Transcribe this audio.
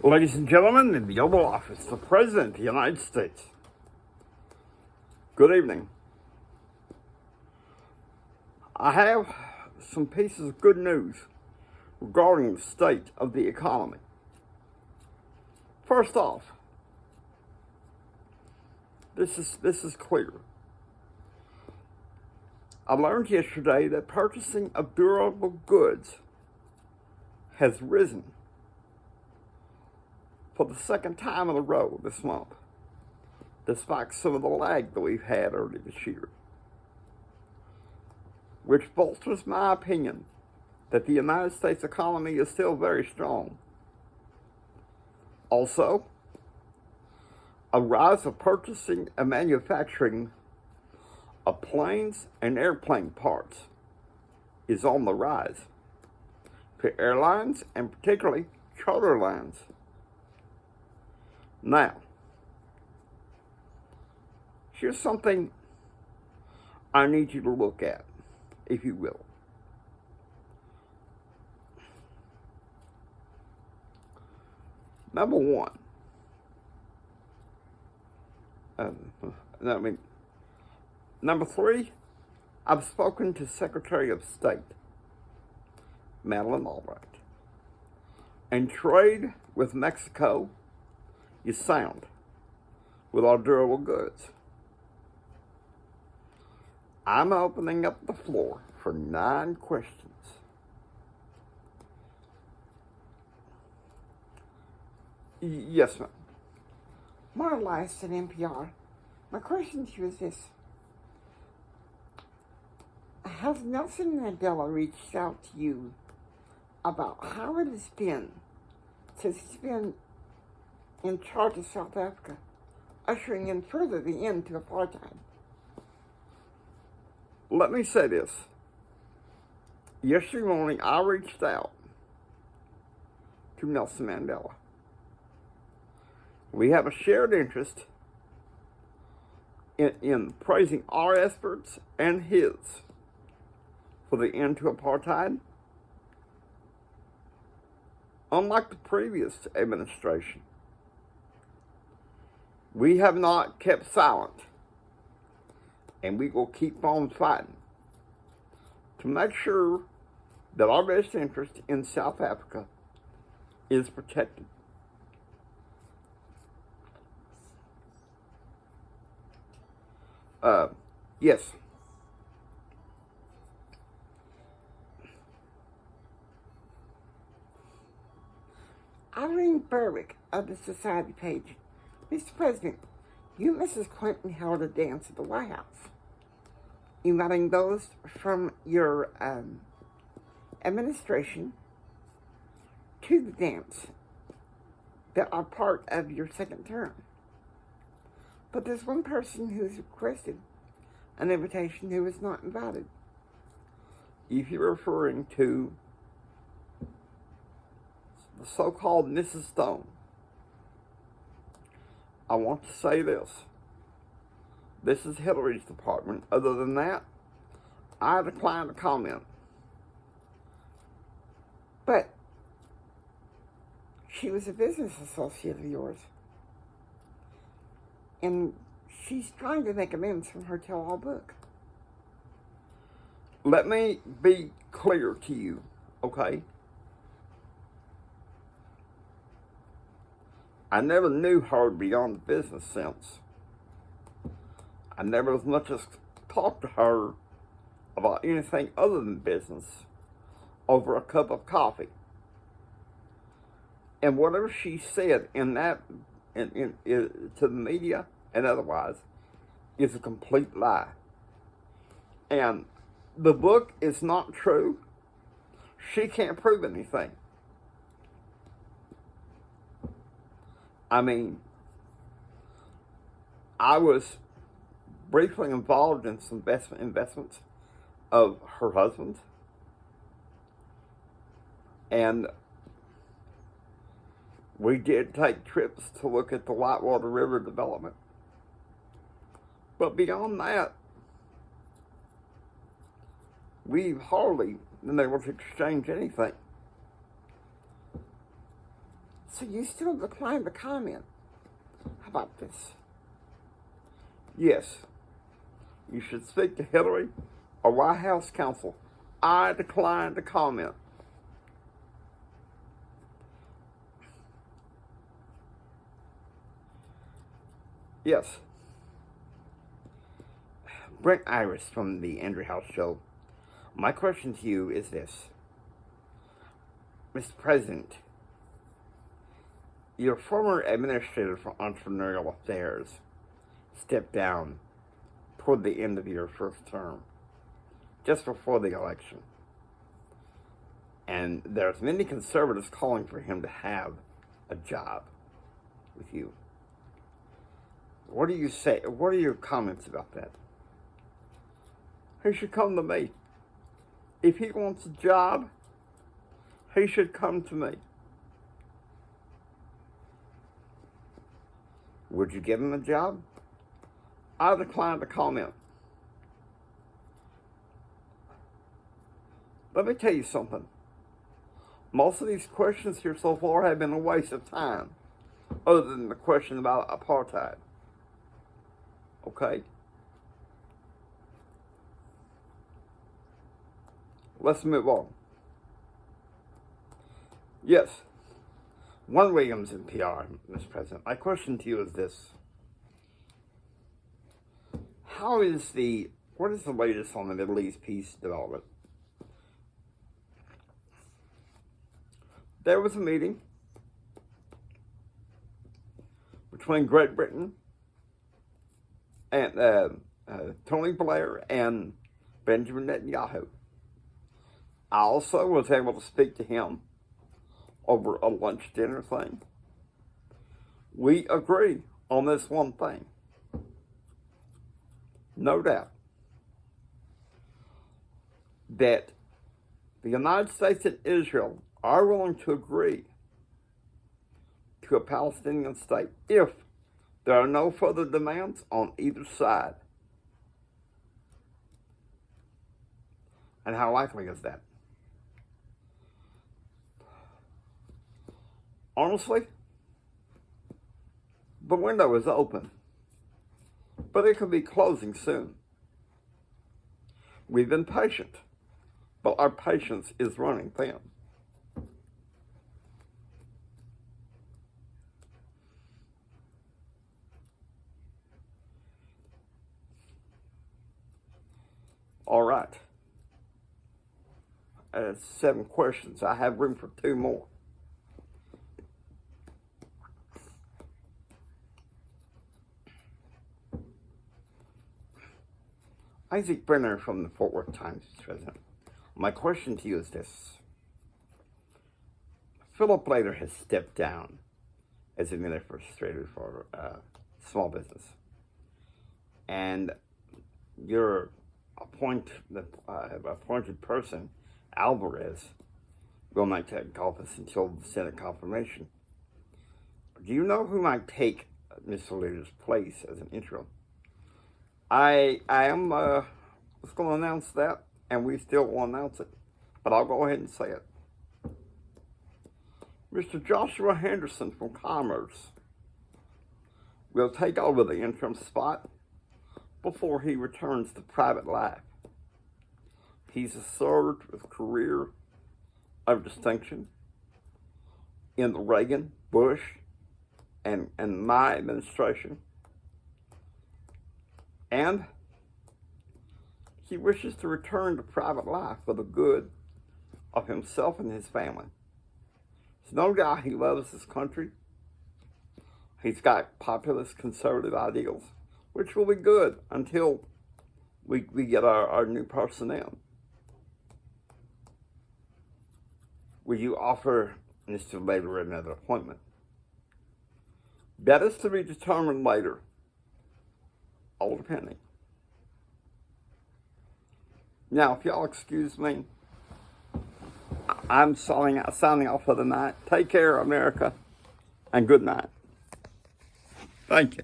Ladies and gentlemen, in the Oval Office, the President of the United States. Good evening. I have some pieces of good news regarding the state of the economy. First off, this is clear. I learned yesterday that purchasing of durable goods has risen for the second time in a row this month, despite some of the lag that we've had early this year, which bolsters my opinion that the United States economy is still very strong. Also, a rise of purchasing and manufacturing of planes and airplane parts is on the rise for airlines and particularly charter lines. Now, here's something I need you to look at, if you will. Number one, number three, I've spoken to Secretary of State Madeleine Albright, and trade with Mexico is sound with our durable goods. I'm opening up the floor for 9 questions. Yes, ma'am. More Elias at NPR. My question to you is this. Has Nelson Mandela reached out to you about how it has been since he's been in charge of South Africa, ushering in further the end to apartheid? Let me say this. Yesterday morning, I reached out to Nelson Mandela. We have a shared interest in praising our efforts and his for the end to apartheid. Unlike the previous administration, we have not kept silent, and we will keep on fighting to make sure that our best interest in South Africa is protected. Yes. Irene Berwick of the Society page. Mr. President, you and Mrs. Clinton held a dance at the White House, inviting those from your administration to the dance that are part of your second term. But there's one person who's requested an invitation who was not invited. If you're referring to the so-called Mrs. Stone, I want to say this. This is Hillary's department. Other than that, I decline to comment. But she was a business associate of yours. And she's trying to make amends from her tell-all book. Let me be clear to you, okay? I never knew her beyond the business sense. I never as much as talked to her about anything other than business over a cup of coffee. And whatever she said in that, to the media and otherwise, is a complete lie. And the book is not true. She can't prove anything. I mean, I was briefly involved in some investments of her husband, and we did take trips to look at the Whitewater River development. But beyond that, we've hardly been able to exchange anything. So you still decline to comment about this? Yes. You should speak to Hillary or White House counsel. I decline to comment. Yes. Brent Iris from the Andrew House Show. My question to you is this. Mr. President, your former administrator for entrepreneurial affairs stepped down toward the end of your first term, just before the election. And there's many conservatives calling for him to have a job with you. What do you say? What are your comments about that? He should come to me. If he wants a job, he should come to me. Would you give him a job? I decline to comment. Let me tell you something. Most of these questions here so far have been a waste of time, other than the question about apartheid. Okay? Let's move on. Yes. One Williams in PR, Mr. President. My question to you is this. What is the latest on the Middle East peace development? There was a meeting between Great Britain and Tony Blair and Benjamin Netanyahu. I also was able to speak to him over a lunch dinner thing. We agree on this one thing. No doubt that the United States and Israel are willing to agree to a Palestinian state if there are no further demands on either side. And how likely is that? Honestly, the window is open, but it could be closing soon. We've been patient, but our patience is running thin. All right. 7 questions. I have room for 2 more. Isaac Brenner from the Fort Worth Times, President. My question to you is this. Philip Blader has stepped down as administrator for small business. And your appointed person, Alvarez, will not take office until the Senate confirmation. Do you know who might take Mr. Blader's place as an interim? I am was going to announce that, and we still will announce it, but I'll go ahead and say it. Mr. Joshua Henderson from Commerce will take over the interim spot before he returns to private life. He's served with a career of distinction in the Reagan, Bush, and my administration. And he wishes to return to private life for the good of himself and his family. There's no doubt he loves his country. He's got populist conservative ideals, which will be good until we get our new person in. Will you offer Mr. Blader another appointment? That is to be determined later. All depending. Now, if y'all excuse me, I'm signing off for the night. Take care, America, and good night. Thank you.